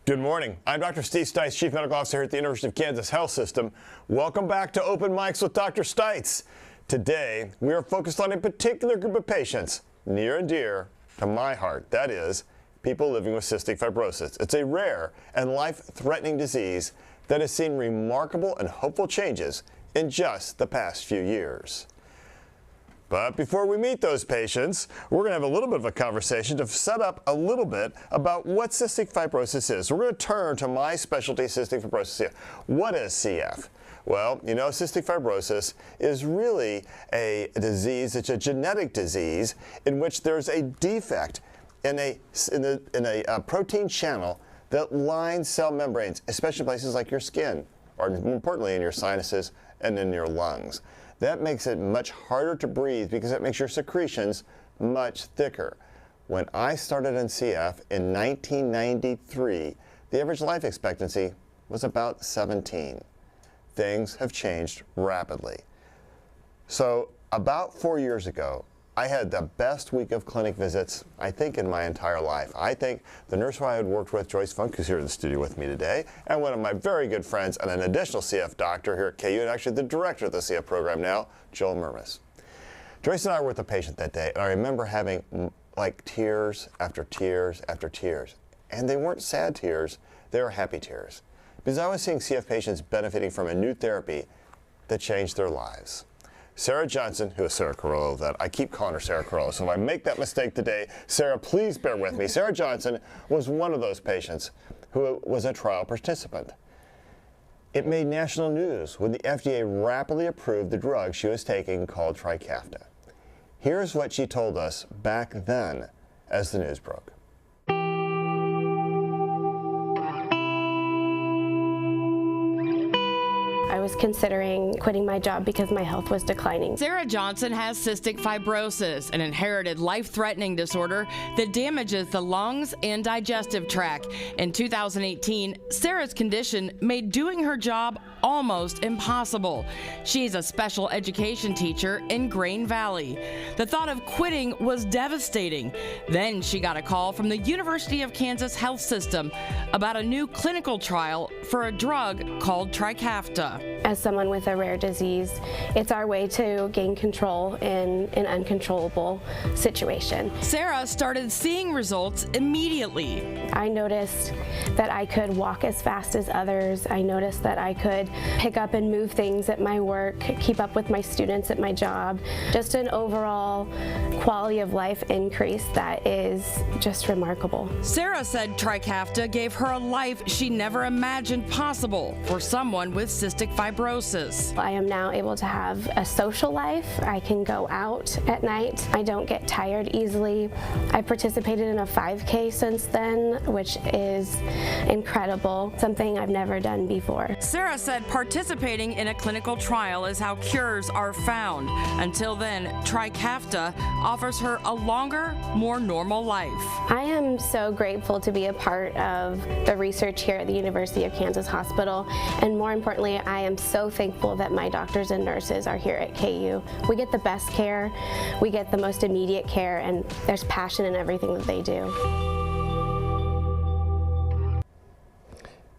Good morning. I'm Dr. Steve Stites, Chief Medical Officer here at the University of Kansas Health System. Welcome back to Open Mics with Dr. Stites. Today, we are focused on a particular group of patients near and dear to my heart. That is, people living with cystic fibrosis. It's a rare and life-threatening disease that has seen remarkable and hopeful changes in just the past few years. But before we meet those patients, we're going to have a little bit of a conversation to set up a little bit about what cystic fibrosis is. We're going to turn to my specialty, cystic fibrosis. What is CF? Well, you know, cystic fibrosis is really a disease, it's a genetic disease in which there's a defect in a protein channel that lines cell membranes, especially places like your skin, or more importantly in your sinuses and in your lungs. That makes it much harder to breathe because it makes your secretions much thicker. When I started in CF in 1993, the average life expectancy was about 17. Things have changed rapidly. So about 4 years ago, I had the best week of clinic visits, I think, in my entire life. I think the nurse who I had worked with, Joyce Funk, who's here in the studio with me today, and one of my very good friends and an additional CF doctor here at KU, and actually the director of the CF program now, Joel Murmis. Joyce and I were with a patient that day, and I remember having like tears after tears after tears. And they weren't sad tears, they were happy tears. Because I was seeing CF patients benefiting from a new therapy that changed their lives. Sarah Johnson, who is Sarah Carollo, that I keep calling her Sarah Carollo, so if I make that mistake today, Sarah, please bear with me. Sarah Johnson was one of those patients who was a trial participant. It made national news when the FDA rapidly approved the drug she was taking called Trikafta. Here's what she told us back then as the news broke. I was considering quitting my job because my health was declining. Sarah Johnson has cystic fibrosis, an inherited life-threatening disorder that damages the lungs and digestive tract. In 2018, Sarah's condition made doing her job almost impossible. She's a special education teacher in Grain Valley. The thought of quitting was devastating. Then she got a call from the University of Kansas Health System about a new clinical trial for a drug called Trikafta. As someone with a rare disease, it's our way to gain control in an uncontrollable situation. Sarah started seeing results immediately. I noticed that I could walk as fast as others. I noticed that I could pick up and move things at my work, keep up with my students at my job. Just an overall quality of life increase that is just remarkable. Sarah said Trikafta gave her a life she never imagined possible for someone with cystic fibrosis. I am now able to have a social life. I can go out at night. I don't get tired easily. I participated in a 5K since then, which is incredible, something I've never done before. Sarah said participating in a clinical trial is how cures are found. Until then, Trikafta offers her a longer, more normal life. I am so grateful to be a part of the research here at the University of Kansas Hospital, and more importantly, I am so thankful that my doctors and nurses are here at KU. We get the best care, we get the most immediate care, and there's passion in everything that they do.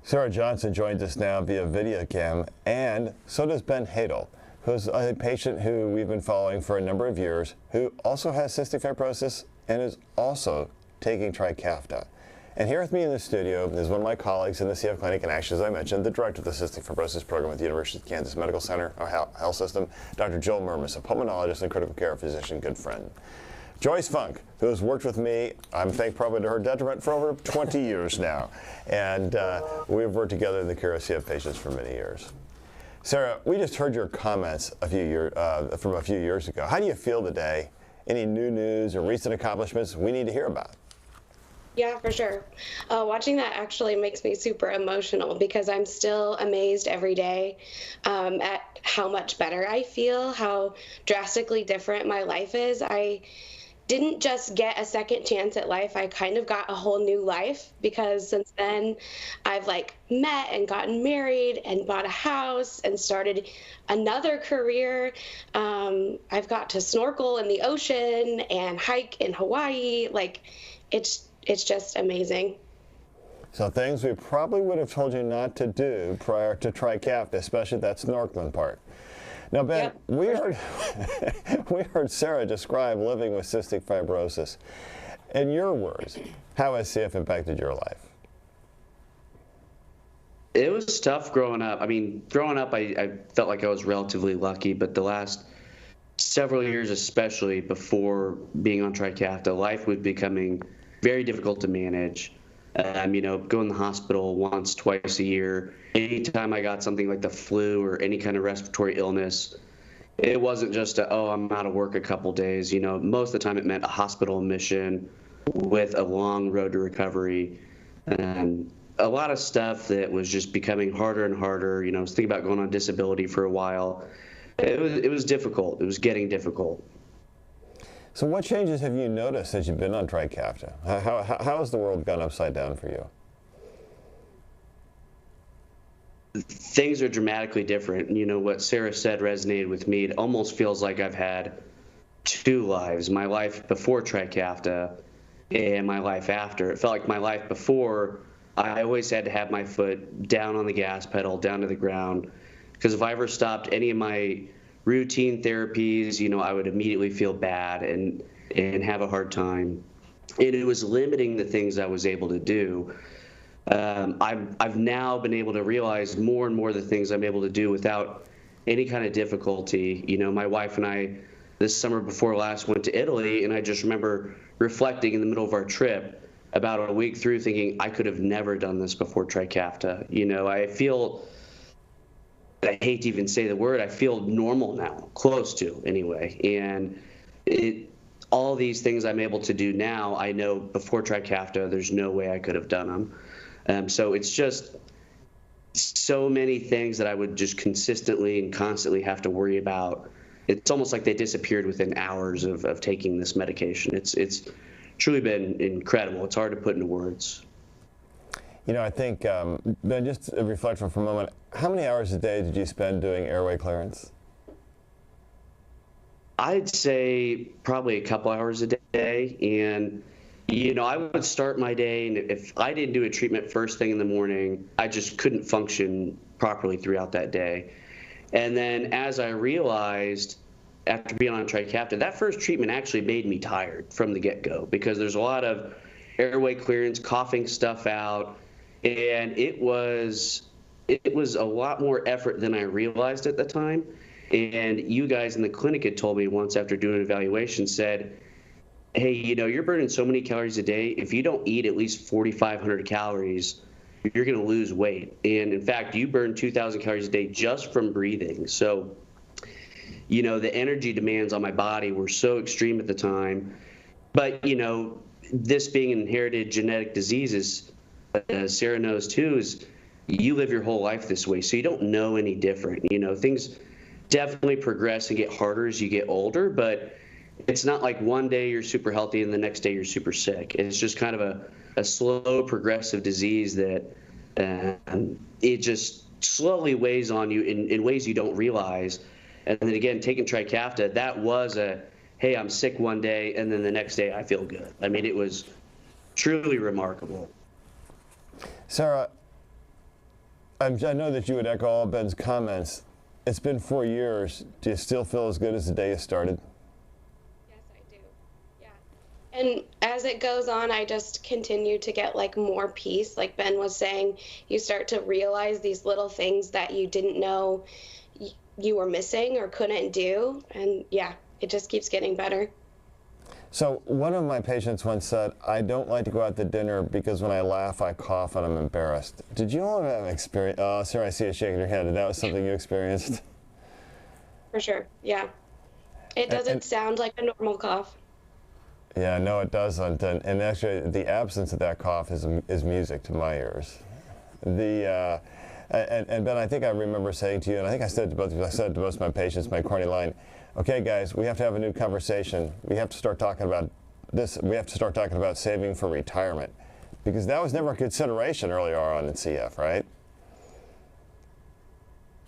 Sarah Johnson joins us now via video cam, and so does Ben Hadel, who's a patient who we've been following for a number of years, who also has cystic fibrosis and is also taking Trikafta. And here with me in the studio is one of my colleagues in the CF Clinic, and actually, as I mentioned, the director of the Cystic Fibrosis Program at the University of Kansas Medical Center, or Health System, Dr. Joel Murmas, a pulmonologist and critical care physician, good friend. Joyce Funk, who has worked with me, I'm thankful probably to her detriment, for over 20 years now. And we've worked together in the care of CF patients for many years. Sarah, we just heard your comments from a few years ago. How do you feel today? Any new news or recent accomplishments we need to hear about? Yeah, for sure. Watching that actually makes me super emotional because I'm still amazed every day at how much better I feel, how drastically different my life is. I didn't just get a second chance at life, I kind of got a whole new life, because since then I've met and gotten married and bought a house and started another career. I've got to snorkel in the ocean and hike in Hawaii. It's just amazing. So things we probably would have told you not to do prior to Trikafta, especially that snorkeling part. Now, Ben, yep. we heard Sarah describe living with cystic fibrosis. In your words, how has CF impacted your life? It was tough growing up. I mean, growing up, I felt like I was relatively lucky, but the last several years, especially before being on Trikafta, life was becoming very difficult to manage. Going to the hospital once, twice a year. Anytime I got something like the flu or any kind of respiratory illness, it wasn't just I'm out of work a couple days. Most of the time it meant a hospital admission with a long road to recovery. And a lot of stuff that was just becoming harder and harder. I was thinking about going on disability for a while. It was difficult. It was getting difficult. So what changes have you noticed since you've been on Trikafta? How has the world gone upside down for you? Things are dramatically different. What Sarah said resonated with me. It almost feels like I've had two lives, my life before Trikafta and my life after. It felt like my life before, I always had to have my foot down on the gas pedal, down to the ground, because if I ever stopped any of my routine therapies, I would immediately feel bad and have a hard time. And it was limiting the things I was able to do. I've now been able to realize more and more the things I'm able to do without any kind of difficulty. My wife and I, this summer before last, went to Italy, and I just remember reflecting in the middle of our trip about a week through thinking I could have never done this before Trikafta. I hate to even say the word, I feel normal now, close to anyway. And all these things I'm able to do now, I know before Trikafta, there's no way I could have done them. So it's just so many things that I would just consistently and constantly have to worry about. It's almost like they disappeared within hours of taking this medication. It's truly been incredible. It's hard to put into words. I think, Ben, just a reflection for a moment, how many hours a day did you spend doing airway clearance? I'd say probably a couple hours a day. And, I would start my day, and if I didn't do a treatment first thing in the morning, I just couldn't function properly throughout that day. And then as I realized after being on Trikafta, that first treatment actually made me tired from the get-go, because there's a lot of airway clearance, coughing stuff out, and it was a lot more effort than I realized at the time. And you guys in the clinic had told me once after doing an evaluation, said, hey, you're burning so many calories a day. If you don't eat at least 4,500 calories, you're going to lose weight. And in fact, you burn 2,000 calories a day just from breathing. So, the energy demands on my body were so extreme at the time. But, this being an inherited genetic disease, as Sarah knows too, is you live your whole life this way. So you don't know any different. Things definitely progress and get harder as you get older, but it's not like one day you're super healthy and the next day you're super sick. It's just kind of a slow progressive disease that it just slowly weighs on you in ways you don't realize. And then again, taking Trikafta, that was hey, I'm sick one day and then the next day I feel good. I mean, it was truly remarkable. Sarah, I know that you would echo all Ben's comments. It's been 4 years. Do you still feel as good as the day you started? Yes, I do. Yeah. And as it goes on, I just continue to get more peace. Like Ben was saying, you start to realize these little things that you didn't know you were missing or couldn't do. And yeah, it just keeps getting better. So one of my patients once said, I don't like to go out to dinner because when I laugh, I cough and I'm embarrassed. Did you all have an experience? Oh, Sarah, I see you shaking your head. That was something you experienced? For sure, yeah. It doesn't sound like a normal cough. Yeah, no, it doesn't. And actually, the absence of that cough is music to my ears. And Ben, I think I remember saying to you, and I think I said it to both of you, I said it to most of my patients, my corny line, okay, guys, we have to have a new conversation. We have to start talking about this. We have to start talking about saving for retirement, because that was never a consideration earlier on in CF, right?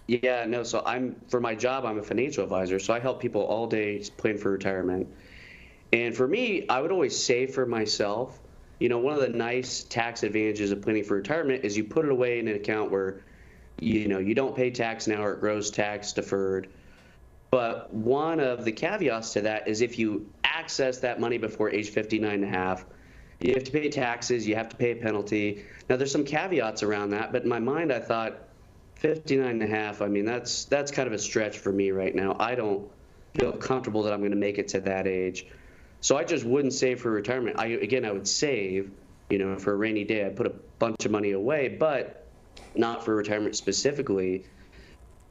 Yeah, no, so for my job, I'm a financial advisor, so I help people all day plan for retirement. And for me, I would always save for myself. One of the nice tax advantages of planning for retirement is you put it away in an account where, you don't pay tax now or it grows tax deferred. But one of the caveats to that is if you access that money before age 59 and a half, you have to pay taxes, you have to pay a penalty. Now, there's some caveats around that, but in my mind, I thought 59 and a half, I mean, that's kind of a stretch for me right now. I don't feel comfortable that I'm going to make it to that age. So I just wouldn't save for retirement. I would save, for a rainy day. I'd put a bunch of money away, but not for retirement specifically.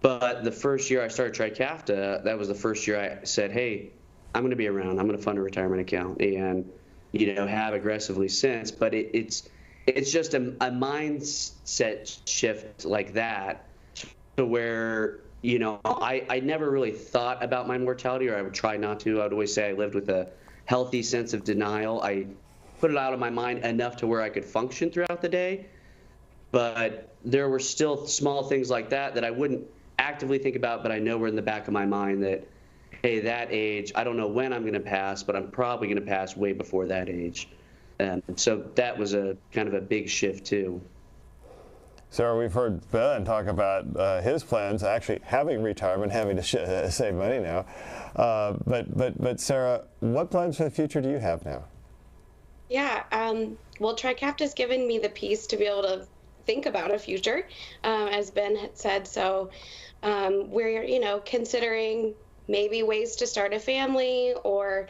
But the first year I started Trikafta, that was the first year I said, hey, I'm going to be around. I'm going to fund a retirement account and, have aggressively since. But it's just a mindset shift like that to where, I never really thought about my mortality, or I would try not to. I would always say I lived with a healthy sense of denial. I put it out of my mind enough to where I could function throughout the day. But there were still small things like that I wouldn't actively think about, but I know were in the back of my mind that, hey, that age, I don't know when I'm going to pass, but I'm probably going to pass way before that age. And so that was a kind of a big shift too. Sarah, we've heard Ben talk about his plans, actually having retirement, having to save money now. But Sarah, what plans for the future do you have now? Yeah, well, Trikafta has given me the peace to be able to think about a future, as Ben had said. So we're, considering maybe ways to start a family or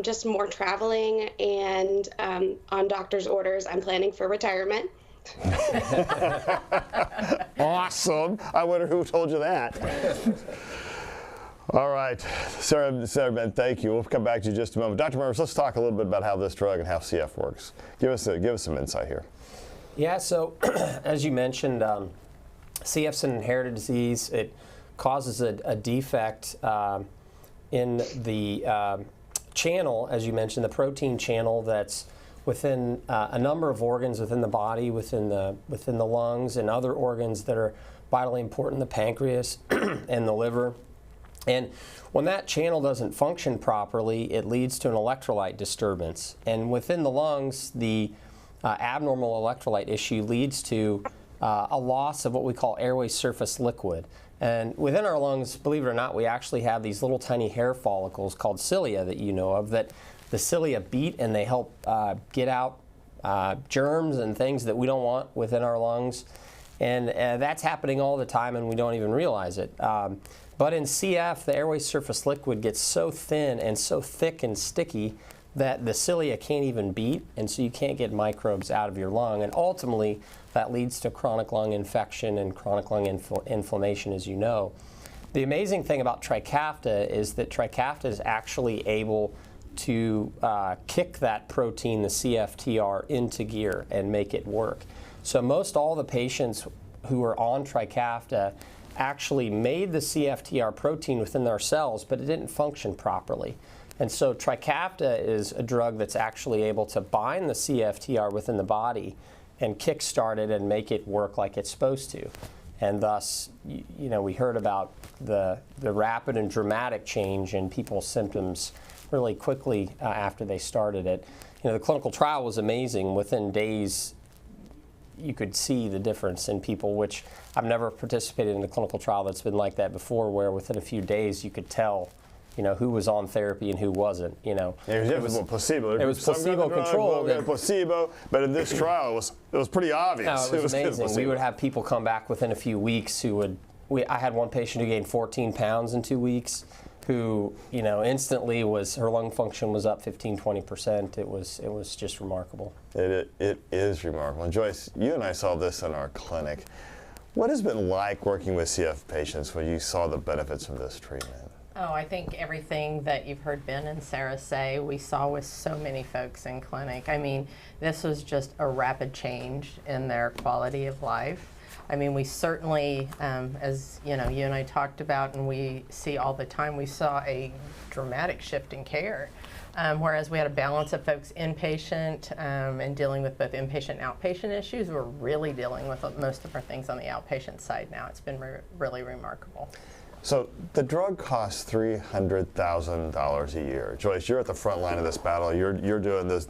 just more traveling. And on doctor's orders, I'm planning for retirement. Awesome. I wonder who told you that. All right, Sarah, Ben, thank you. We'll come back to you in just a moment. Dr. Murphy, let's talk a little bit about how this drug and how CF works. Give us some insight here. Yeah, so as you mentioned, CF's an inherited disease. It causes a defect in the channel, as you mentioned, the protein channel that's within a number of organs within the body, within the lungs and other organs that are vitally important, the pancreas and the liver. And when that channel doesn't function properly, it leads to an electrolyte disturbance. And within the lungs, the abnormal electrolyte issue leads to a loss of what we call airway surface liquid. And within our lungs, believe it or not, we actually have these little tiny hair follicles called cilia that you know of, that the cilia beat and they help get out germs and things that we don't want within our lungs. And that's happening all the time, and we don't even realize it. But in CF, the airway surface liquid gets so thin and so thick and sticky that the cilia can't even beat, and so you can't get microbes out of your lung. And ultimately, that leads to chronic lung infection and chronic lung inflammation, as you know. The amazing thing about Trikafta is that Trikafta is actually able to kick that protein, the CFTR, into gear and make it work. So most all the patients who are on Trikafta actually made the CFTR protein within their cells, but it didn't function properly. And so Trikafta is a drug that's actually able to bind the CFTR within the body and kickstart it and make it work like it's supposed to. And thus, you know, we heard about the rapid and dramatic change in people's symptoms really quickly after they started it. You know, the clinical trial was amazing. Within days, you could see the difference in people, which I've never participated in a clinical trial that's been like that before, where within a few days you could tell, you know, who was on therapy and who wasn't. You know, it was placebo. It was placebo controlled. Placebo, but in this trial, it was pretty obvious. No, it was amazing. We would have people come back within a few weeks who would. I had one patient who gained 14 pounds in 2 weeks, who, you know, instantly her lung function was up 15-20%. It was just remarkable. It is remarkable. And Joyce, you and I saw this in our clinic. What has it been like working with CF patients when you saw the benefits of this treatment? Oh, I think everything that you've heard Ben and Sarah say, we saw with so many folks in clinic. I mean, this was just a rapid change in their quality of life. I mean, we certainly, as you know, you and I talked about, and we see all the time, we saw a dramatic shift in care. Whereas we had a balance of folks inpatient and dealing with both inpatient and outpatient issues, we're really dealing with most of our things on the outpatient side now. It's been really remarkable. So the drug costs $300,000 a year. Joyce, you're at the front line of this battle. You're doing this,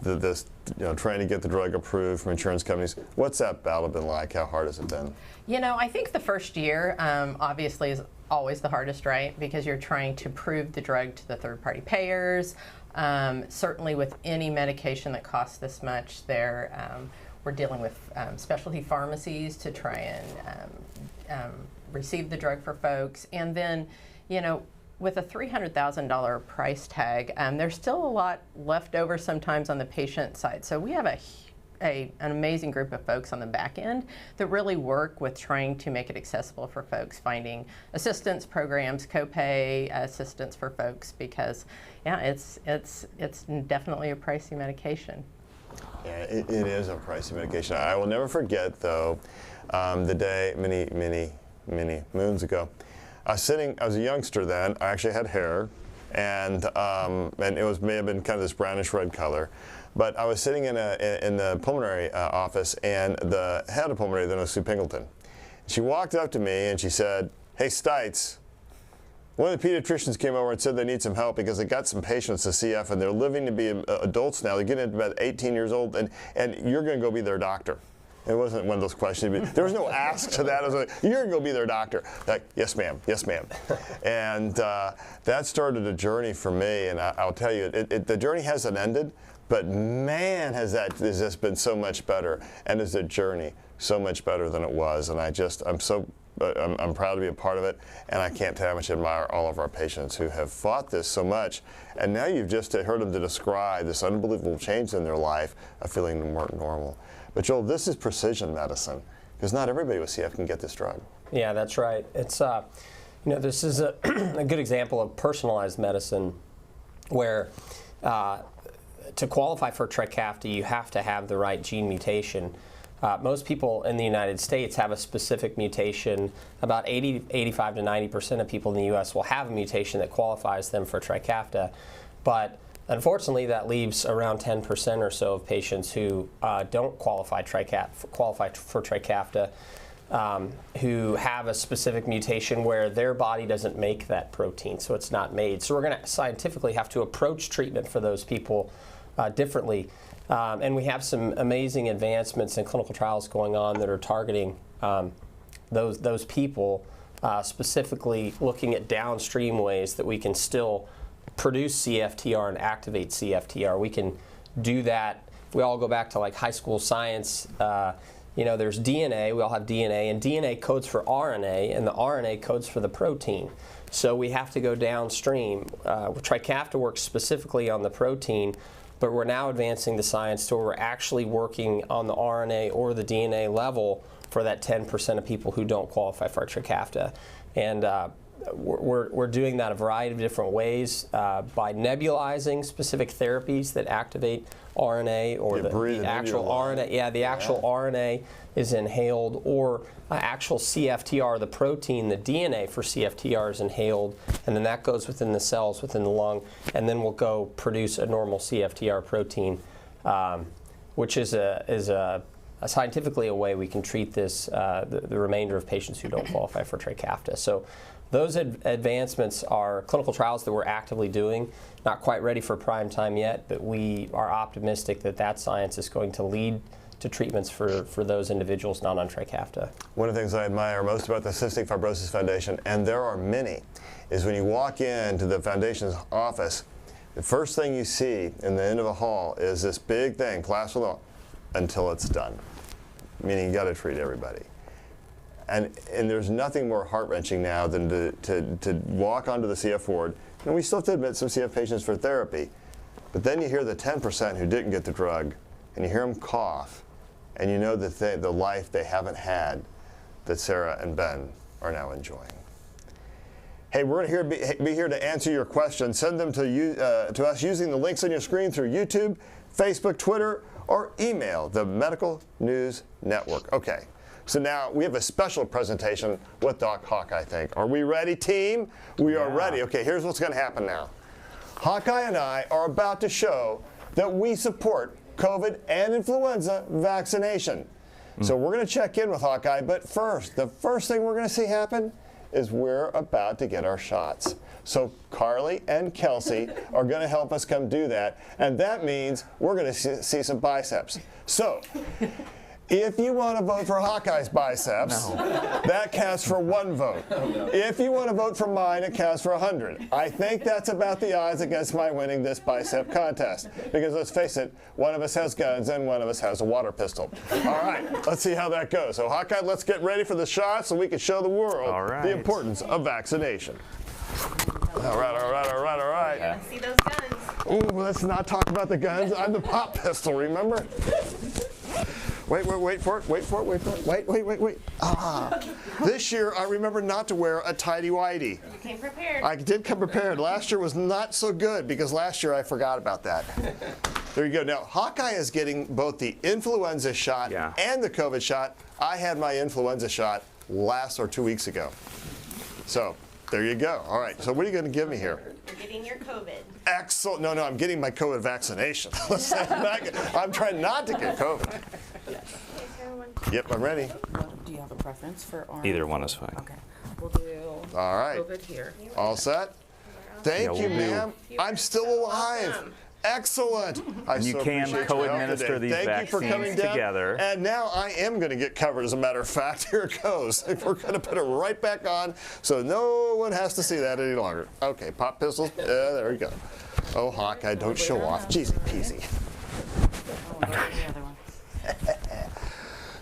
you know, trying to get the drug approved from insurance companies. What's that battle been like? How hard has it been? You know, I think the first year obviously is always the hardest, right? Because you're trying to prove the drug to the third-party payers. Certainly with any medication that costs this much, we're dealing with specialty pharmacies to try and receive the drug for folks. And then, you know, with a $300,000 price tag, there's still a lot left over sometimes on the patient side. So we have an amazing group of folks on the back end that really work with trying to make it accessible for folks, finding assistance programs, copay assistance for folks, because yeah, it's definitely a pricey medication. Yeah, it is a pricey medication. I will never forget, though, the day many moons ago. I was a youngster then. I actually had hair, and it may have been kind of this brownish red color. But I was sitting in the pulmonary office, and the head of pulmonary then was Sue Pingleton. She walked up to me and she said, "Hey, Stites, one of the pediatricians came over and said they need some help because they got some patients with CF and they're living to be adults now. They're getting into about 18 years old, and you're going to go be their doctor." It wasn't one of those questions. There was no ask to that. It was like, "You're going to go be their doctor." Like, "Yes, ma'am. Yes, ma'am." And that started a journey for me. And I'll tell you, the journey hasn't ended, but man, has this been so much better. And is the journey so much better than it was. And I'm proud to be a part of it. And I can't tell how much I admire all of our patients who have fought this so much. And now you've just heard them to describe this unbelievable change in their life of feeling more normal. But Joel, this is precision medicine, because not everybody with CF can get this drug. Yeah, that's right. It's you know, this is a good example of personalized medicine, where to qualify for Trikafta, you have to have the right gene mutation. Most people in the United States have a specific mutation. About 85 to 90% of people in the U.S. will have a mutation that qualifies them for Trikafta, but unfortunately, that leaves around 10% or so of patients who don't qualify for Trikafta, who have a specific mutation where their body doesn't make that protein, so it's not made. So we're going to scientifically have to approach treatment for those people differently. And we have some amazing advancements in clinical trials going on that are targeting those people, specifically looking at downstream ways that we can still produce CFTR and activate CFTR. We can do that we all go back to like high school science. There's DNA, we all have DNA, and DNA codes for RNA, and the RNA codes for the protein. So we have to go downstream. Trikafta works specifically on the protein, but we're now advancing the science to where we're actually working on the RNA or the DNA level for that 10% of people who don't qualify for Trikafta. And we're doing that a variety of different ways by nebulizing specific therapies that activate RNA or the actual RNA. Yeah, the actual RNA is inhaled, or actual CFTR, the protein, the DNA for CFTR is inhaled, and then that goes within the cells within the lung, and then we'll go produce a normal CFTR protein, which is scientifically a way we can treat this the remainder of patients who don't qualify for Trikafta. So those advancements are clinical trials that we're actively doing, not quite ready for prime time yet, but we are optimistic that that science is going to lead to treatments for those individuals not on Trikafta. One of the things I admire most about the Cystic Fibrosis Foundation, and there are many, is when you walk into the foundation's office, the first thing you see in the end of a hall is this big thing, plastered on, until it's done, meaning you got to treat everybody. And there's nothing more heart-wrenching now than to walk onto the CF ward, and we still have to admit some CF patients for therapy, but then you hear the 10% who didn't get the drug, and you hear them cough, and you know that the life they haven't had that Sarah and Ben are now enjoying. Hey, we're going to be here to answer your questions. Send them to us using the links on your screen through YouTube, Facebook, Twitter, or email the Medical News Network. Okay, so now we have a special presentation with Doc Hawk, I think. Are we ready, team? We are ready. Okay, here's what's going to happen now. Hawkeye and I are about to show that we support COVID and influenza vaccination. So we're going to check in with Hawkeye, but first, the first thing we're going to see happen is we're about to get our shots. So Carly and Kelsey are going to help us come do that, and that means we're going to see some biceps. So if you want to vote for Hawkeye's biceps, that counts for 1 vote. If you want to vote for mine, it counts for 100. I think that's about the odds against my winning this bicep contest. Because let's face it, one of us has guns and one of us has a water pistol. All right, let's see how that goes. So Hawkeye, let's get ready for the shot so we can show the world the importance of vaccination. All right. Yeah. See those guns. Ooh, let's not talk about the guns. I'm the pop pistol, remember? Wait for it. Wait. Ah. This year, I remember not to wear a tighty-whitey. You came prepared. I did come prepared. Last year was not so good because last year I forgot about that. There you go. Now, Hawkeye is getting both the influenza shot and the COVID shot. I had my influenza shot last or 2 weeks ago. So, there you go. All right, so what are you going to give me here? You're getting your COVID. Excellent. No, I'm getting my COVID vaccination. I'm trying not to get COVID. Yep, I'm ready. Do you have a preference for orange? Either one is fine. Okay. We'll do All right. COVID here. All set? Thank you, ma'am. I'm still alive. Excellent. And you can co-administer these vaccines together. And now I am going to get covered, as a matter of fact. Here it goes. We're going to put it right back on so no one has to see that any longer. Okay, pop pistols. There we go. Oh, Hawkeye, don't show off. Jeezy peasy.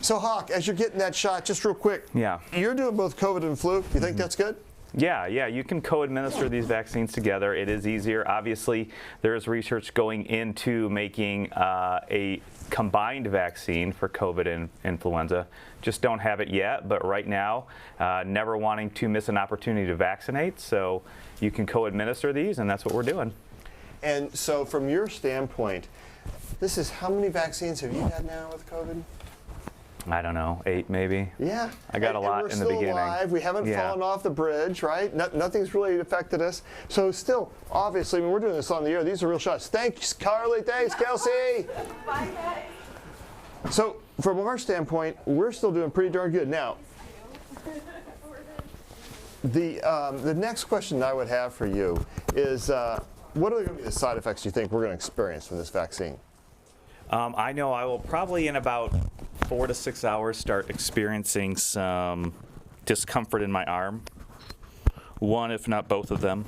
So, Hawk, as you're getting that shot, just real quick. Yeah. You're doing both COVID and flu. You think that's good? Yeah, you can co-administer these vaccines together. It is easier. Obviously, there is research going into making a combined vaccine for COVID and influenza. Just don't have it yet, but right now, never wanting to miss an opportunity to vaccinate, so you can co-administer these, and that's what we're doing. And so from your standpoint, this is how many vaccines have you had now with COVID? I don't know, 8 maybe. Yeah. I got a lot in the beginning. We're still alive. We haven't fallen off the bridge, right? Nothing's really affected us. So still, obviously, when we're doing this on the air, these are real shots. Thanks, Carly. Thanks, Kelsey. Bye, guys. So from our standpoint, we're still doing pretty darn good. Now, the next question I would have for you is, what are going to be the side effects you think we're going to experience from this vaccine? I know I will probably in about 4 to 6 hours start experiencing some discomfort in my arm. One, if not both of them.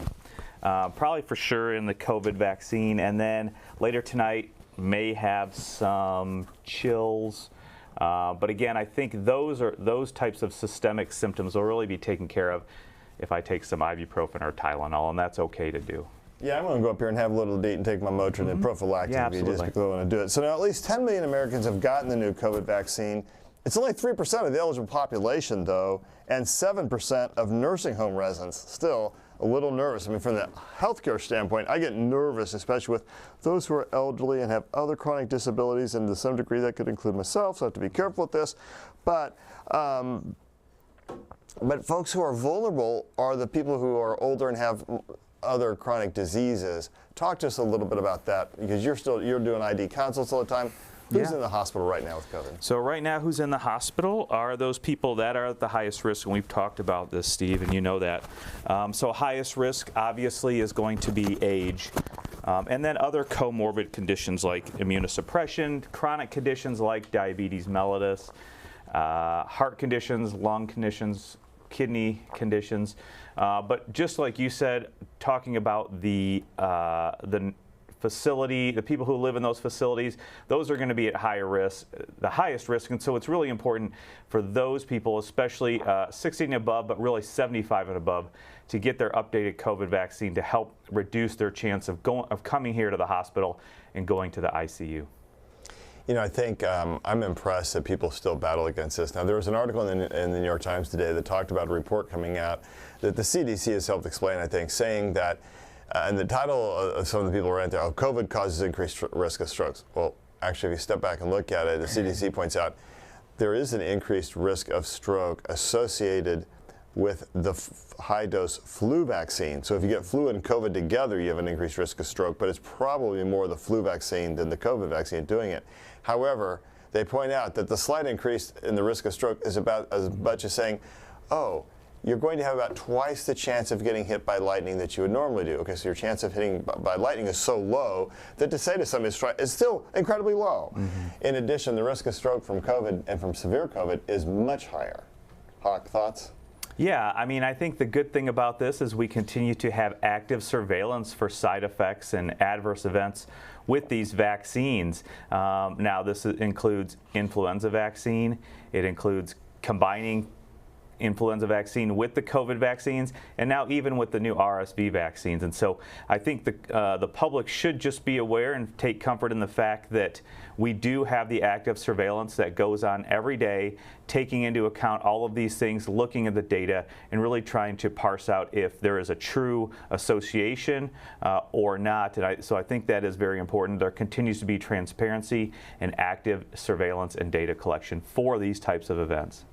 Probably for sure in the COVID vaccine. And then later tonight, may have some chills. But again, I think those types of systemic symptoms will really be taken care of if I take some ibuprofen or Tylenol, and that's okay to do. Yeah, I'm going to go up here and have a little date and take my Motrin and prophylactic Yeah, if you just absolutely. want to do it. So now at least 10 million Americans have gotten the new COVID vaccine. It's only 3% of the eligible population, though, and 7% of nursing home residents. Still a little nervous. I mean, from the healthcare standpoint, I get nervous, especially with those who are elderly and have other chronic disabilities, and to some degree that could include myself, so I have to be careful with this. But folks who are vulnerable are the people who are older and have other chronic diseases. Talk to us a little bit about that, because you're doing ID consults all the time. Who's in the hospital right now with COVID? So right now, who's in the hospital are those people that are at the highest risk, and we've talked about this, Steve, and you know that. So highest risk, obviously, is going to be age, and then other comorbid conditions like immunosuppression, chronic conditions like diabetes mellitus, heart conditions, lung conditions, kidney conditions. But just like you said, talking about the facility, the people who live in those facilities, those are going to be at higher risk, the highest risk. And so it's really important for those people, especially 60 and above, but really 75 and above, to get their updated COVID vaccine to help reduce their chance of coming here to the hospital and going to the ICU. You know, I think I'm impressed that people still battle against this. Now, there was an article in the New York Times today that talked about a report coming out that the CDC has helped explain, I think, saying that, and the title of some of the people who ran there, COVID causes increased risk of strokes. Well, actually, if you step back and look at it, the CDC points out there is an increased risk of stroke associated with the high-dose flu vaccine. So if you get flu and COVID together, you have an increased risk of stroke, but it's probably more the flu vaccine than the COVID vaccine doing it. However, they point out that the slight increase in the risk of stroke is about as much as saying, oh, you're going to have about twice the chance of getting hit by lightning that you would normally do. Okay, so your chance of hitting by lightning is so low that to say to somebody is still incredibly low. In addition, the risk of stroke from COVID and from severe COVID is much higher. Hawk, thoughts? Yeah, I mean, I think the good thing about this is we continue to have active surveillance for side effects and adverse events with these vaccines. Now, this includes influenza vaccine. It includes combining influenza vaccine with the COVID vaccines, and now even with the new RSV vaccines. And so I think the public should just be aware and take comfort in the fact that we do have the active surveillance that goes on every day, taking into account all of these things, looking at the data, and really trying to parse out if there is a true association or not. And so I think that is very important. There continues to be transparency and active surveillance and data collection for these types of events.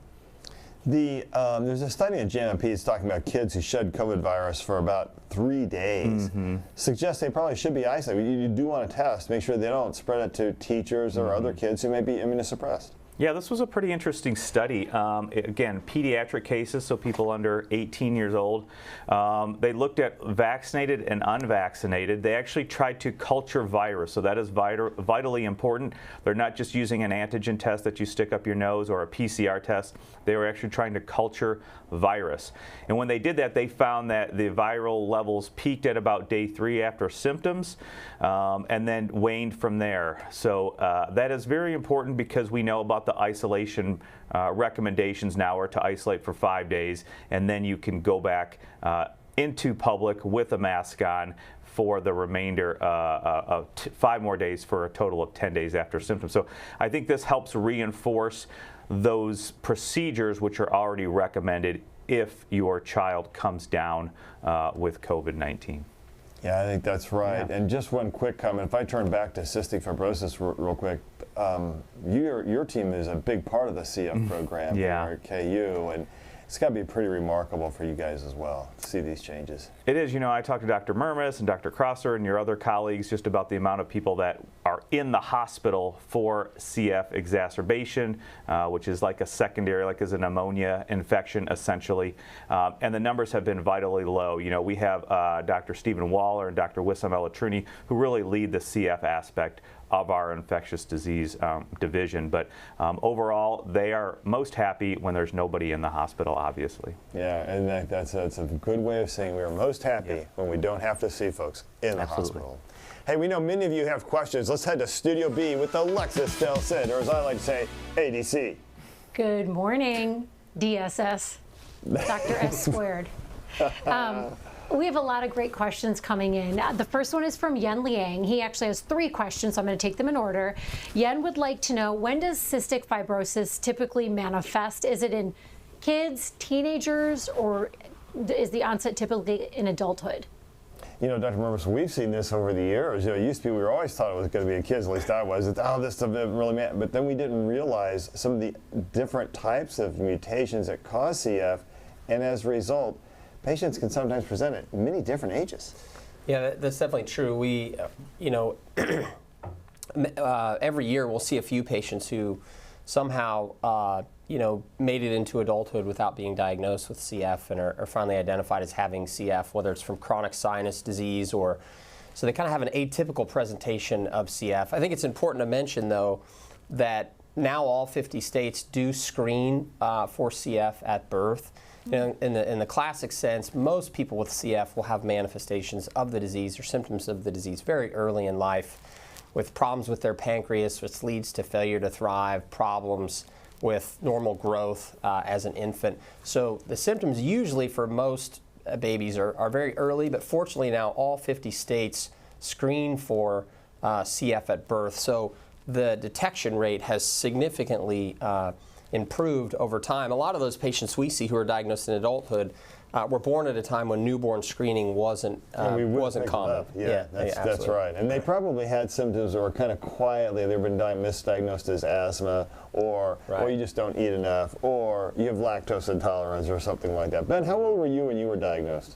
There's a study in JMP that's talking about kids who shed COVID virus for about 3 days. Suggests they probably should be isolated. You do want to test, make sure they don't spread it to teachers or other kids who may be immunosuppressed. Yeah, this was a pretty interesting study. Again, pediatric cases, so people under 18 years old. They looked at vaccinated and unvaccinated. They actually tried to culture virus, so that is vitally important. They're not just using an antigen test that you stick up your nose or a PCR test. They were actually trying to culture virus. And when they did that, they found that the viral levels peaked at about day 3 after symptoms and then waned from there. So that is very important because we know about the isolation recommendations now are to isolate for 5 days, and then you can go back into public with a mask on for the remainder of 5 more days for a total of 10 days after symptoms. So I think this helps reinforce those procedures which are already recommended if your child comes down with COVID-19. Yeah, I think that's right. Yeah. And just one quick comment. If I turn back to cystic fibrosis real quick, your team is a big part of the CF program here at KU, and it's got to be pretty remarkable for you guys as well to see these changes. It is. You know, I talked to Dr. Murmis and Dr. Crosser and your other colleagues just about the amount of people that are in the hospital for CF exacerbation, which is like a secondary, like as a pneumonia infection, essentially. And the numbers have been vitally low. You know, we have Dr. Stephen Waller and Dr. Wissam El-Atrouni who really lead the CF aspect of our infectious disease division. But overall, they are most happy when there's nobody in the hospital, obviously. Yeah, and that's a good way of saying we are most happy when we don't have to see folks in the hospital. Hey, we know many of you have questions. Let's head to Studio B with Alexis Del Cid, or as I like to say, ADC. Good morning, DSS, Dr. S squared. We have a lot of great questions coming in. The first one is from Yen Liang. He actually has 3 questions, so I'm going to take them in order. Yen would like to know, when does cystic fibrosis typically manifest? Is it in kids, teenagers, or is the onset typically in adulthood? You know, Dr. Murphy, we've seen this over the years. You know, it used to be, we were always thought it was going to be in kids, at least I was. Oh, this stuff didn't really matter. But then we didn't realize some of the different types of mutations that cause CF, and as a result, patients can sometimes present at many different ages. Yeah, that's definitely true. We, you know, every year we'll see a few patients who somehow, you know, made it into adulthood without being diagnosed with CF and are finally identified as having CF, whether it's from chronic sinus disease or, so they kind of have an atypical presentation of CF. I think it's important to mention, though, that now all 50 states do screen for CF at birth. In the classic sense, most people with CF will have manifestations of the disease or symptoms of the disease very early in life, with problems with their pancreas, which leads to failure to thrive, problems with normal growth as an infant. So the symptoms usually for most babies are very early, but fortunately now all 50 states screen for CF at birth. So the detection rate has significantly improved over time. A lot of those patients we see who are diagnosed in adulthood were born at a time when newborn screening wasn't common. Yeah, that's right. And they probably had symptoms that were kind of quietly, they've been misdiagnosed as asthma, or you just don't eat enough, or you have lactose intolerance or something like that. Ben, how old were you when you were diagnosed?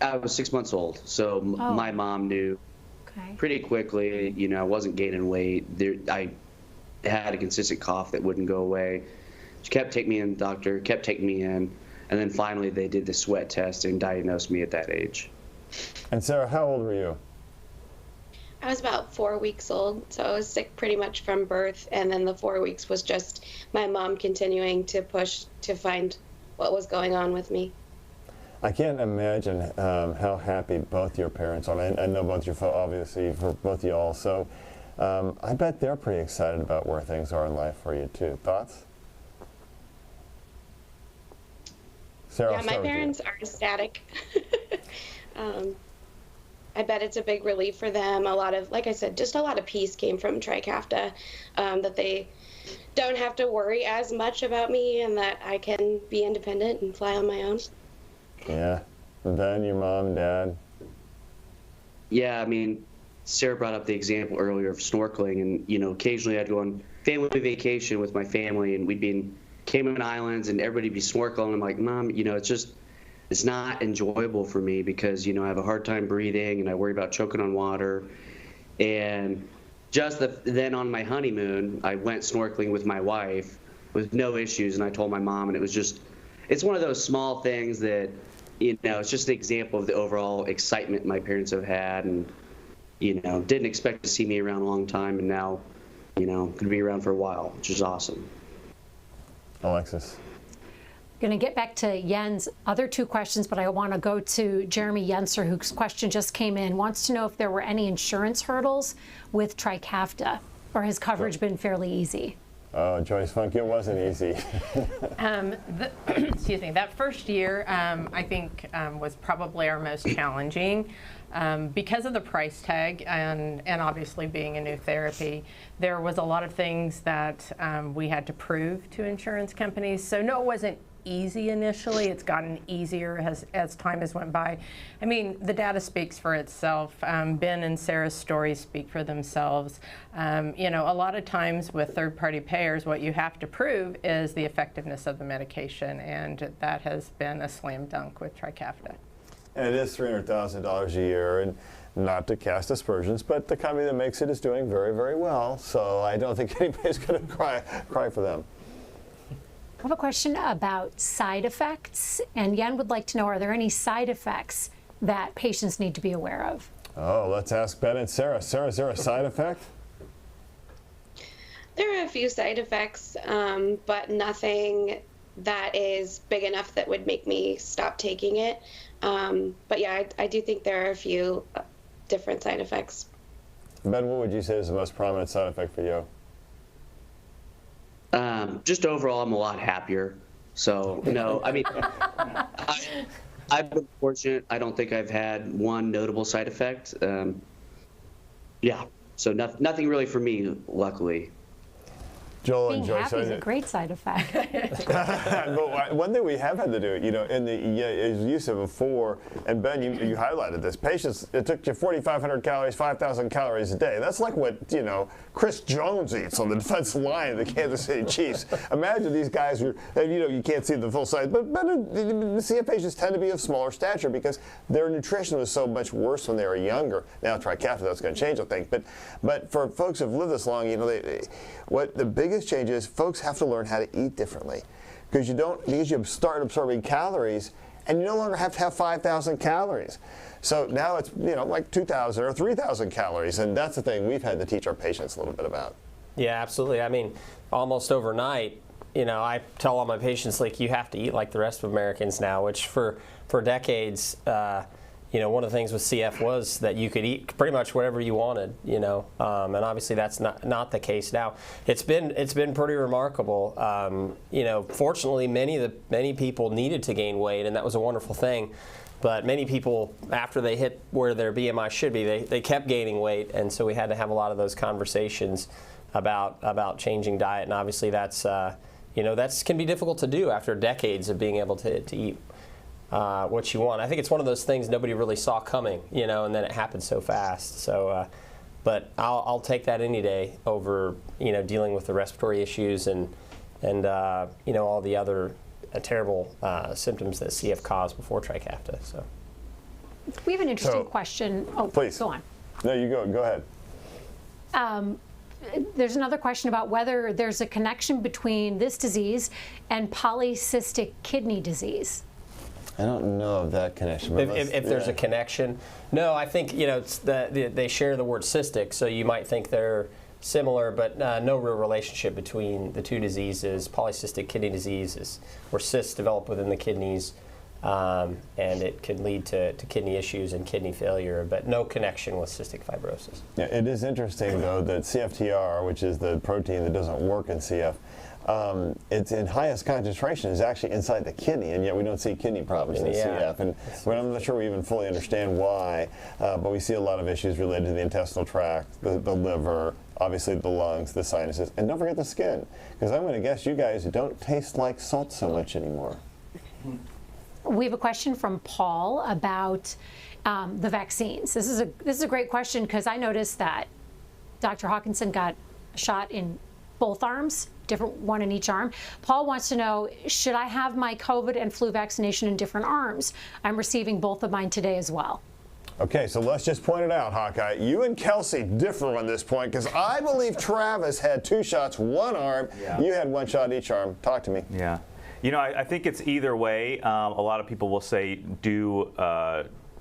I was 6 months old, so my mom knew pretty quickly. You know, I wasn't gaining weight. I had a consistent cough that wouldn't go away. She kept taking me in, the doctor kept taking me in, and then finally they did the sweat test and diagnosed me at that age. And Sarah, how old were you? I was about 4 weeks old, so I was sick pretty much from birth, and then the 4 weeks was just my mom continuing to push to find what was going on with me. I can't imagine how happy both your parents are. I know both your, obviously, for both y'all. So I bet they're pretty excited about where things are in life for you too. Thoughts? Sarah, yeah, my parents are ecstatic. I bet it's a big relief for them. A lot of, like I said, just a lot of peace came from Trikafta, that they don't have to worry as much about me and that I can be independent and fly on my own. Yeah. And then your mom and dad? Yeah, I mean, Sarah brought up the example earlier of snorkeling, and, you know, occasionally I'd go on family vacation with my family, and we'd be in Cayman Islands, and everybody'd be snorkeling. I'm like, Mom, you know, it's not enjoyable for me because, you know, I have a hard time breathing, and I worry about choking on water. And just then on my honeymoon, I went snorkeling with my wife with no issues, and I told my mom, and it's one of those small things that, you know, it's just an example of the overall excitement my parents have had, and, you know, didn't expect to see me around a long time, and now, you know, going to be around for a while, which is awesome. Alexis. Going to get back to Jens' other 2 questions, but I want to go to Jeremy Yenser, whose question just came in. Wants to know if there were any insurance hurdles with Trikafta, or has coverage been fairly easy? Oh, Joyce Funk, it wasn't easy. Excuse me. That first year, I think, was probably our most challenging. Because of the price tag and obviously being a new therapy, there was a lot of things that we had to prove to insurance companies. So no, it wasn't easy initially. It's gotten easier as time has went by. I mean, the data speaks for itself. Ben and Sarah's stories speak for themselves. You know, a lot of times with third-party payers, what you have to prove is the effectiveness of the medication, and that has been a slam dunk with Trikafta. And it is $300,000 a year, and not to cast aspersions, but the company that makes it is doing very, very well. So I don't think anybody's going to cry for them. I have a question about side effects, and Yen would like to know, are there any side effects that patients need to be aware of? Oh, let's ask Ben and Sarah. Sarah, is there a side effect? There are a few side effects, but nothing that is big enough that would make me stop taking it. But yeah, I do think there are a few different side effects. Ben, what would you say is the most prominent side effect for you? Just overall, I'm a lot happier. So, no, I mean, I've been fortunate. I don't think I've had one notable side effect. Yeah, so nothing really for me, luckily. Joel Being and Joyce. happy is a great side effect. But one thing we have had to do, as you said before, and Ben, you highlighted this, patients, it took you 4,500 calories, 5,000 calories a day. That's like what, Chris Jones eats on the defensive line of the Kansas City Chiefs. Imagine these guys who, you can't see the full size, but the CF patients tend to be of smaller stature because their nutrition was so much worse when they were younger. Now, Trikafta, that's going to change, I think. But for folks who've lived this long, what the biggest change is, folks have to learn how to eat differently because you start absorbing calories and you no longer have to have 5,000 calories. So now it's like 2,000 or 3,000 calories, and that's the thing we've had to teach our patients a little bit about. Yeah, absolutely. I mean, almost overnight, I tell all my patients, like, you have to eat like the rest of Americans now, which for decades, one of the things with CF was that you could eat pretty much whatever you wanted, and obviously that's not the case now. It's been pretty remarkable. Fortunately, many people needed to gain weight, and that was a wonderful thing. But many people, after they hit where their BMI should be, they kept gaining weight, and so we had to have a lot of those conversations about changing diet, and obviously that's can be difficult to do after decades of being able to eat what you want. I think it's one of those things nobody really saw coming, and then it happened so fast. So, but I'll take that any day over, dealing with the respiratory issues and all the other terrible symptoms that CF caused before Trikafta. So, we have an interesting question. Oh, please go on. No, you go. Go ahead. There's another question about whether there's a connection between this disease and polycystic kidney disease. I don't know of that connection. If there's a connection, no, I think it's they share the word cystic, so you might think they're similar, but no real relationship between the two diseases. Polycystic kidney disease is where cysts develop within the kidneys, and it can lead to kidney issues and kidney failure, but no connection with cystic fibrosis. Yeah, it is interesting though that CFTR, which is the protein that doesn't work in CF, it's in highest concentration is actually inside the kidney, and yet we don't see kidney problems in CF. And I'm not sure we even fully understand why, but we see a lot of issues related to the intestinal tract, the liver, obviously the lungs, the sinuses, and don't forget the skin, because I'm going to guess you guys don't taste like salt so much anymore. We have a question from Paul about the vaccines. This is a great question because I noticed that Dr. Hawkinson got a shot in both arms, different one in each arm. Paul wants to know, should I have my COVID and flu vaccination in different arms? I'm receiving both of mine today as well. Okay, so let's just point it out, Hawkeye. You and Kelsey differ on this point because I believe Travis had 2 shots, one arm. Yeah. You had 1 shot each arm. Talk to me. Yeah. I think it's either way. A lot of people will say do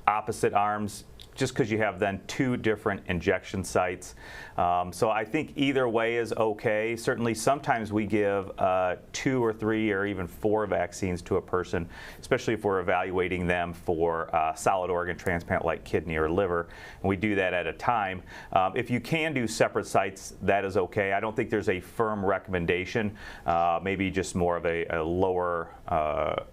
opposite arms just because you have then 2 different injection sites. So I think either way is okay. Certainly sometimes we give 2 or 3 or even 4 vaccines to a person, especially if we're evaluating them for solid organ transplant like kidney or liver, and we do that at a time. If you can do separate sites, that is okay. I don't think there's a firm recommendation, maybe just more of a lower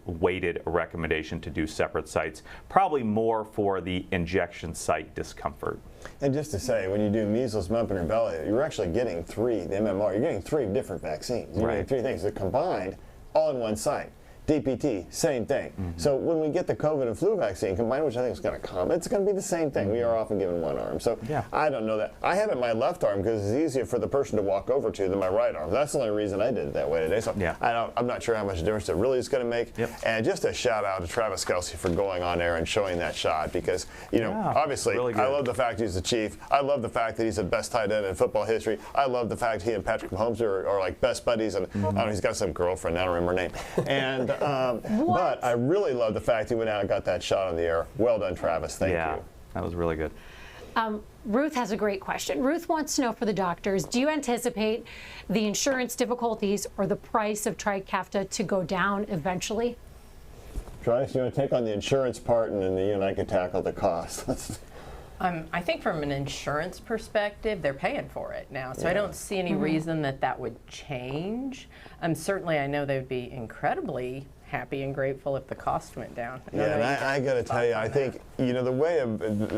weighted recommendation to do separate sites, probably more for the injection site discomfort. And just to say, when you do measles, mumps, and rubella, you're actually getting 3, the MMR, you're getting 3 different vaccines. You're getting 3 things that combined all in one site. DPT, same thing. Mm-hmm. So when we get the COVID and flu vaccine combined, which I think is going to come, it's going to be the same thing. Mm-hmm. We are often given 1 arm. So I don't know that. I have it in my left arm because it's easier for the person to walk over to than my right arm. That's the only reason I did it that way today. So I'm not sure how much difference it really is going to make. Yep. And just a shout out to Travis Kelsey for going on there and showing that shot because, obviously, really I love the fact he's the Chief. I love the fact that he's the best tight end in football history. I love the fact he and Patrick Mahomes are like best buddies. And I don't know, he's got some girlfriend. I don't remember her name. And but I really love the fact he went out and got that shot on the air. Well done, Travis. Thank you. That was really good. Ruth has a great question. Ruth wants to know for the doctors, do you anticipate the insurance difficulties or the price of Trikafta to go down eventually? Joyce, you want to take on the insurance part, and then you and I can tackle the cost. I think from an insurance perspective, they're paying for it now, so I don't see any reason that would change. Certainly, I know they'd be incredibly happy and grateful if the cost went down. Yeah, and I got to tell you, I think, the way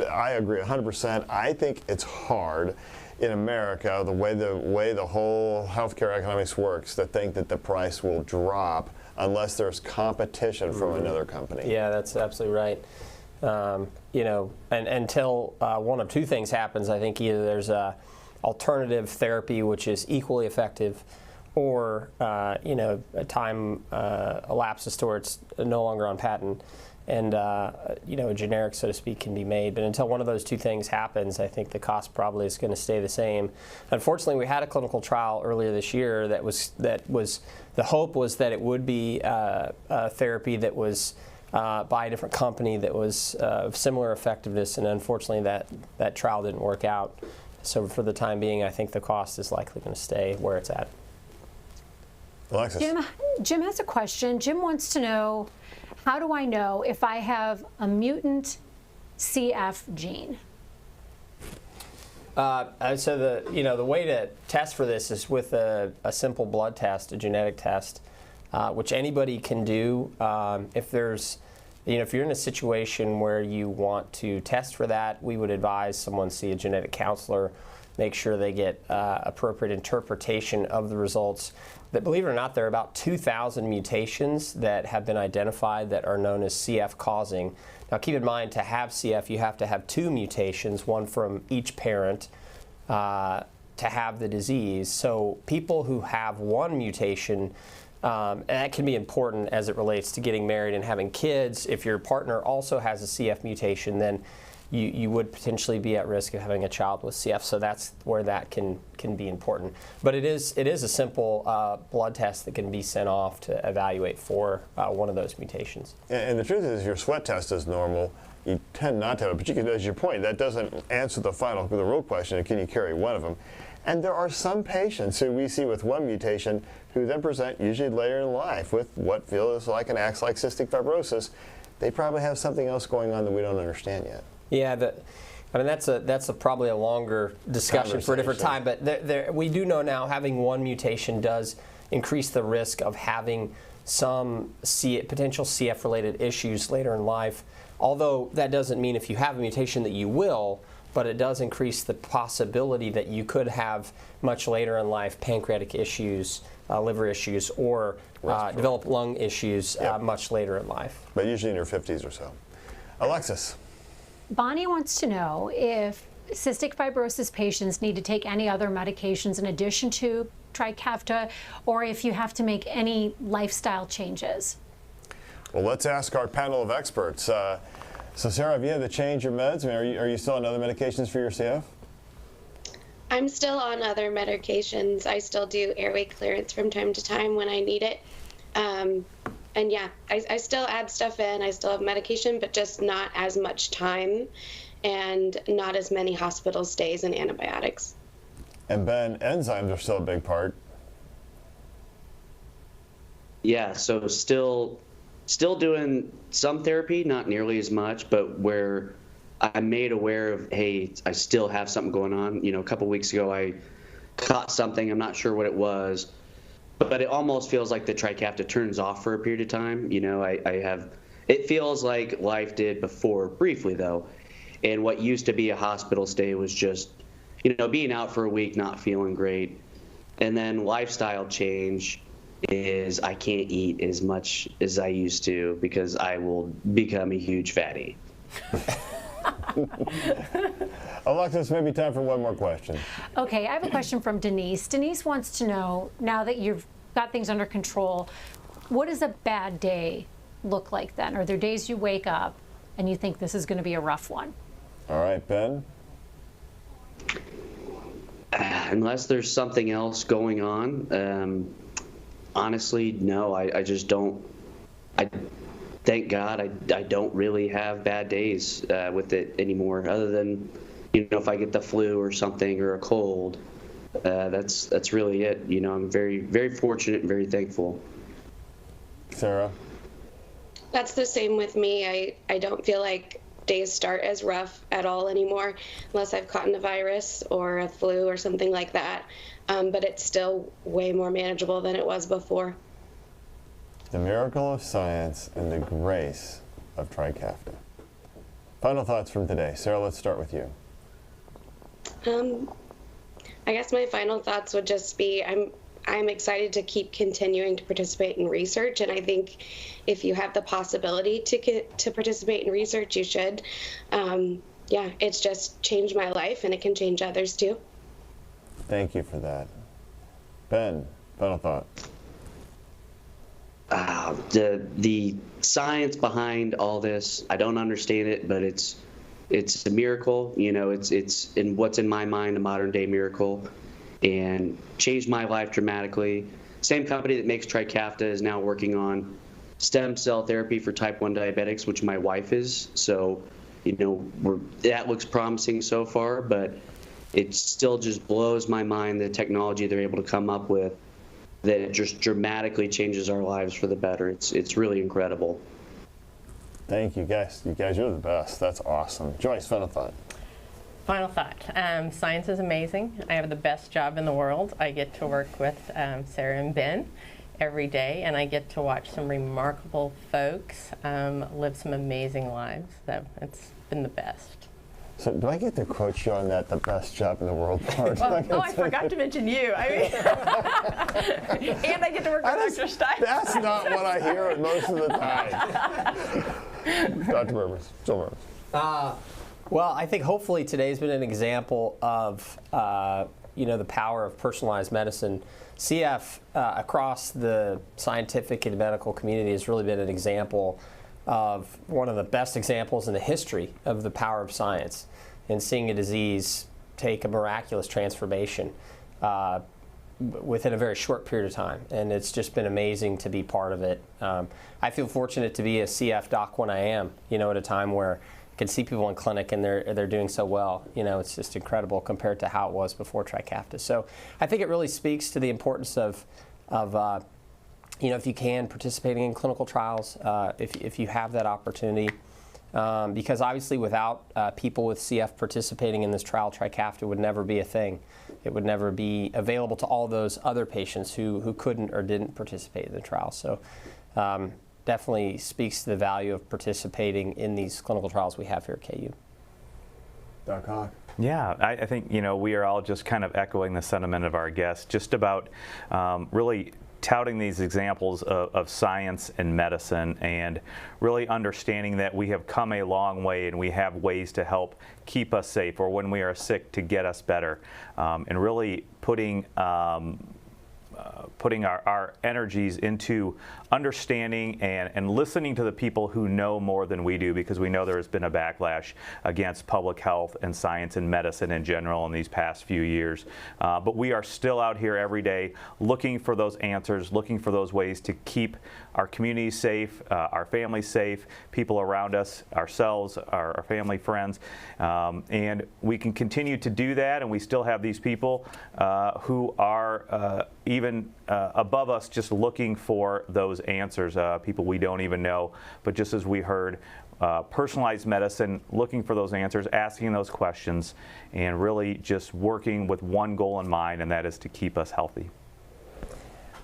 I agree 100%. I think it's hard in America, the way the whole healthcare economics works, to think that the price will drop unless there's competition from another company. Yeah, that's absolutely right. And until one of two things happens, I think either there's a alternative therapy which is equally effective, or a time elapses to where it's no longer on patent, and a generic, so to speak, can be made. But until one of those two things happens, I think the cost probably is going to stay the same. Unfortunately, we had a clinical trial earlier this year that was the hope was that it would be a therapy that was by a different company that was of similar effectiveness, and unfortunately that trial didn't work out. So for the time being, I think the cost is likely going to stay where it's at. Alexis. Jim has a question. Jim wants to know, how do I know if I have a mutant CF gene? So the way to test for this is with a simple blood test, a genetic test, which anybody can do. If you're in a situation where you want to test for that, we would advise someone see a genetic counselor, make sure they get appropriate interpretation of the results. But believe it or not, there are about 2,000 mutations that have been identified that are known as CF causing. Now keep in mind, to have CF, you have to have 2 mutations, one from each parent, to have the disease. So people who have 1 mutation, and that can be important as it relates to getting married and having kids. If your partner also has a CF mutation, then you would potentially be at risk of having a child with CF. So that's where that can be important. But it is a simple blood test that can be sent off to evaluate for one of those mutations. And the truth is, your sweat test is normal. You tend not to have it, particularly as your point, that doesn't answer the real question, can you carry one of them? And there are some patients who we see with 1 mutation who then present usually later in life with what feels like and acts like cystic fibrosis. They probably have something else going on that we don't understand yet. Yeah, that's probably a longer discussion for a different time. But we do know now having 1 mutation does increase the risk of having some potential CF-related issues later in life. Although that doesn't mean if you have a mutation that you will, but it does increase the possibility that you could have much later in life pancreatic issues, liver issues, or develop lung issues much later in life. But usually in your 50s or so. Alexis. Bonnie wants to know if cystic fibrosis patients need to take any other medications in addition to Trikafta, or if you have to make any lifestyle changes. Well, let's ask our panel of experts. So Sarah, have you had to change your meds? I mean, are you still on other medications for your CF? I'm still on other medications. I still do airway clearance from time to time when I need it. And yeah, I still add stuff in. I still have medication, but just not as much time and not as many hospital stays and antibiotics. And Ben, enzymes are still a big part. Yeah, so still doing some therapy, not nearly as much, but where I'm made aware of, hey, I still have something going on. A couple weeks ago I caught something, I'm not sure what it was, but it almost feels like the Trikafta turns off for a period of time. It feels like life did before, briefly though. And what used to be a hospital stay was just, being out for a week, not feeling great. And then lifestyle change is I can't eat as much as I used to because I will become a huge fatty. Alexis, maybe time for one more question. Okay, I have a question from Denise. Denise wants to know, now that you've got things under control, what does a bad day look like then? Are there days you wake up and you think this is going to be a rough one? All right, Ben? Unless there's something else going on, honestly, no, I just don't. Thank God I don't really have bad days with it anymore, other than if I get the flu or something or a cold, that's really it. I'm very, very fortunate and very thankful. Sarah? That's the same with me. I don't feel like days start as rough at all anymore, unless I've caught a virus or a flu or something like that. But it's still way more manageable than it was before. The miracle of science and the grace of Trikafta. Final thoughts from today. Sarah, let's start with you. I guess my final thoughts would just be I'm excited to keep continuing to participate in research, and I think if you have the possibility to participate in research, you should. Yeah, it's just changed my life, and it can change others too. Thank you for that. Ben, final thought. The science behind all this, I don't understand it, but it's a miracle. It's in what's in my mind a modern day miracle, and changed my life dramatically. Same company that makes Trikafta is now working on stem cell therapy for type 1 diabetics, which my wife is. So, that looks promising so far, but it still just blows my mind the technology they're able to come up with, that it just dramatically changes our lives for the better. It's really incredible. Thank you, guys. You guys are the best. That's awesome. Joyce, final thought. Final thought. Science is amazing. I have the best job in the world. I get to work with Sarah and Ben every day, and I get to watch some remarkable folks live some amazing lives. So it's been the best. So do I get to quote you on that, the best job in the world part? Well, I forgot to mention you. I mean, and I get to work with Dr. Stein. That's not what I hear most of the time. Dr. Burbers, Jill Burbers. Well, I think hopefully today's been an example of the power of personalized medicine. CF across the scientific and medical community has really been an example of one of the best examples in the history of the power of science and seeing a disease take a miraculous transformation within a very short period of time. And it's just been amazing to be part of it. I feel fortunate to be a CF doc when I am, at a time where I can see people in clinic and they're doing so well. It's just incredible compared to how it was before Trikafta. So I think it really speaks to the importance of if you can, participating in clinical trials, if you have that opportunity. Because obviously without people with CF participating in this trial, Trikafta would never be a thing. It would never be available to all those other patients who couldn't or didn't participate in the trial. So definitely speaks to the value of participating in these clinical trials we have here at KU. Doc Hawk. Yeah, I think, we are all just kind of echoing the sentiment of our guests, just about really touting these examples of science and medicine, and really understanding that we have come a long way and we have ways to help keep us safe, or when we are sick to get us better, and really putting our energies into understanding and listening to the people who know more than we do, because we know there has been a backlash against public health and science and medicine in general in these past few years. But we are still out here every day looking for those answers, looking for those ways to keep our communities safe, our families safe, people around us, ourselves, our family, friends. And we can continue to do that, and we still have these people who are even above us, just looking for those answers, people we don't even know. But just as we heard, personalized medicine, looking for those answers, asking those questions, and really just working with one goal in mind, and that is to keep us healthy.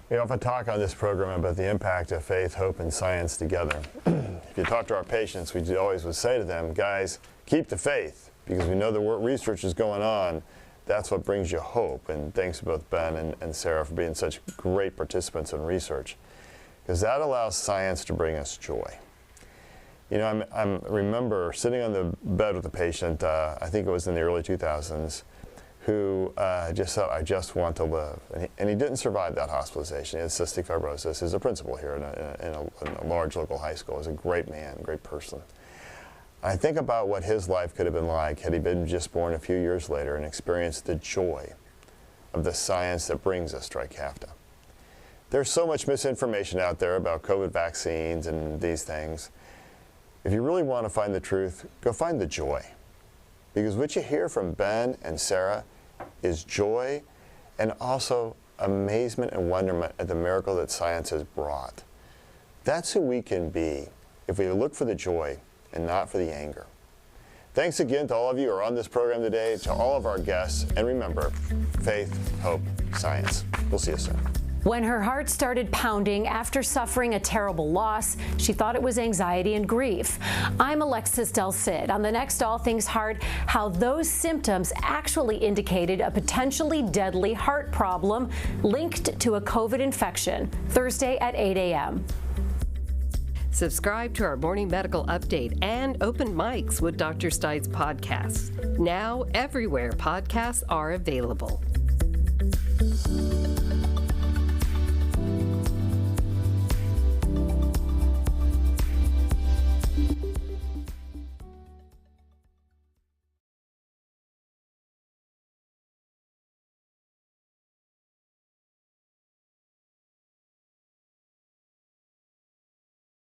We often talk on this program about the impact of faith, hope, and science together. If you talk to our patients, we always would say to them, guys, keep the faith, because we know the research is going on. That's what brings you hope. And thanks to both Ben and Sarah for being such great participants in research, because that allows science to bring us joy. I remember sitting on the bed with a patient, I think it was in the early 2000s, who just said, I just want to live. And he didn't survive that hospitalization. He had cystic fibrosis. He's a principal here in a large local high school. He's a great man, great person. I think about what his life could have been like had he been just born a few years later and experienced the joy of the science that brings us Trikafta. There's so much misinformation out there about COVID vaccines and these things. If you really want to find the truth, go find the joy. because what you hear from Ben and Sarah is joy and also amazement and wonderment at the miracle that science has brought. That's who we can be if we look for the joy and not for the anger. Thanks again to all of you who are on this program today, to all of our guests, and remember, faith, hope, science. We'll see you soon. When her heart started pounding after suffering a terrible loss, she thought it was anxiety and grief. I'm Alexis Del Cid. On the next All Things Heart, how those symptoms actually indicated a potentially deadly heart problem linked to a COVID infection. Thursday at 8 a.m. Subscribe to our Morning Medical Update and Open Mics with Dr. Stites podcasts. Now, everywhere podcasts are available.